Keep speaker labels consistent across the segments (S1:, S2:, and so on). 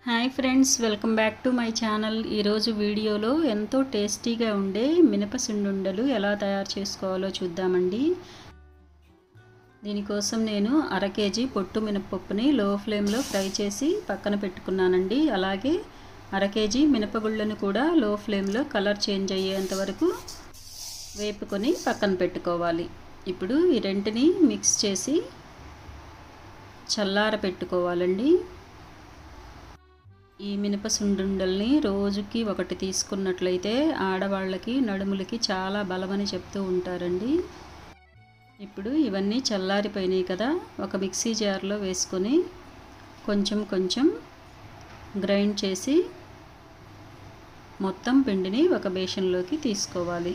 S1: Hi friends, welcome back to my channel. ఈరోజు వీడియోలో ఎంతో టేస్టీగా ఉండే మినపసుండుండలు ఎలా తయారు చేసుకోవాలో చూద్దామండి. దీనికోసం నేను 1/2 కేజీ పొట్టు మినపప్పుని లో ఫ్లేమ్లో ఫ్రై చేసి పక్కన పెట్టుకున్నానండి. అలాగే 1/2 కేజీ మినపగుళ్ళను కూడా లో ఫ్లేమ్లో కలర్ చేంజ్ అయ్యేంత వరకు వేపుకొని పక్కన పెట్టుకోవాలి. ఇప్పుడు ఈ రెంటిని మిక్స్ చేసి చల్లార పెట్టుకోవాలండి. ఈ మినపసుండుండల్ని రోజుకి ఒకటి తీసుకున్నట్లయితే ఆడవాళ్ళకి నడుములకి చాలా బలమని చెప్తూ ఉంటారండి. ఇప్పుడు ఇవన్నీ చల్లారిపోయినాయి కదా, ఒక మిక్సీ జార్లో వేసుకొని కొంచెం కొంచెం గ్రైండ్ చేసి మొత్తం పిండిని ఒక బేషన్లోకి తీసుకోవాలి.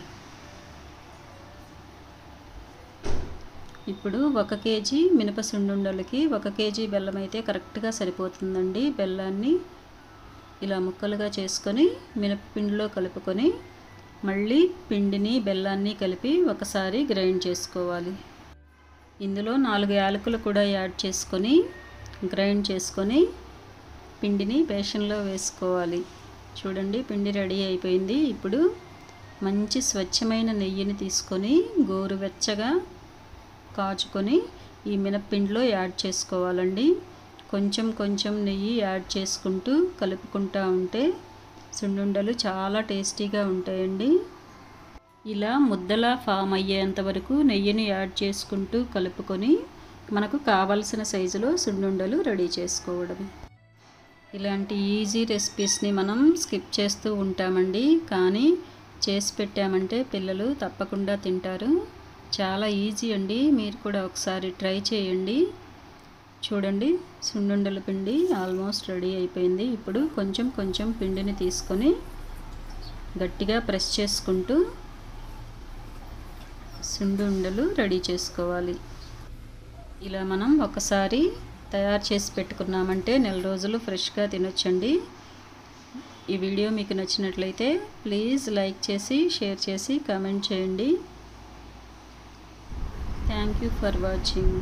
S1: ఇప్పుడు 1 కేజీ మినపసుండుండలకి 1 కేజీ బెల్లం అయితే కరెక్ట్గా సరిపోతుందండి. బెల్లాన్ని ఇలా ముక్కలుగా చేసుకొని మినపపిండిలో కలుపుకొని మళ్ళీ పిండిని బెల్లాన్ని కలిపి ఒకసారి గ్రైండ్ చేసుకోవాలి. ఇందులో 4 యాలకులు కూడా యాడ్ చేసుకొని గ్రైండ్ చేసుకొని పిండిని బేషన్లో వేసుకోవాలి. చూడండి, పిండి రెడీ అయిపోయింది. ఇప్పుడు మంచి స్వచ్ఛమైన నెయ్యిని తీసుకొని గోరువెచ్చగా కాచుకొని ఈ మినప్పిండిలో యాడ్ చేసుకోవాలండి. కొంచెం కొంచెం నెయ్యి యాడ్ చేసుకుంటూ కలుపుకుంటూ ఉంటే సున్నుండలు చాలా టేస్టీగా ఉంటాయండి. ఇలా ముద్దలా ఫామ్ అయ్యేంత వరకు నెయ్యిని యాడ్ చేసుకుంటూ కలుపుకొని మనకు కావలసిన సైజులో సున్నుండలు రెడీ చేసుకోవడం. ఇలాంటి ఈజీ రెసిపీస్ని మనం స్కిప్ చేస్తూ ఉంటామండి, కానీ చేసి పెట్టామంటే పిల్లలు తప్పకుండా తింటారు. చాలా ఈజీ అండి, మీరు కూడా ఒకసారి ట్రై చేయండి. చూడండి, సున్నుండల పిండి ఆల్మోస్ట్ రెడీ అయిపోయింది. ఇప్పుడు కొంచెం కొంచెం పిండిని తీసుకొని గట్టిగా ప్రెస్ చేసుకుంటూ సున్నుండలు రెడీ చేసుకోవాలి. ఇలా మనం ఒకసారి తయారు చేసి పెట్టుకున్నామంటే నెల రోజులు ఫ్రెష్గా తినొచ్చండి. ఈ వీడియో మీకు నచ్చినట్లయితే ప్లీజ్ లైక్ చేసి షేర్ చేసి కామెంట్ చేయండి. Thank you for watching.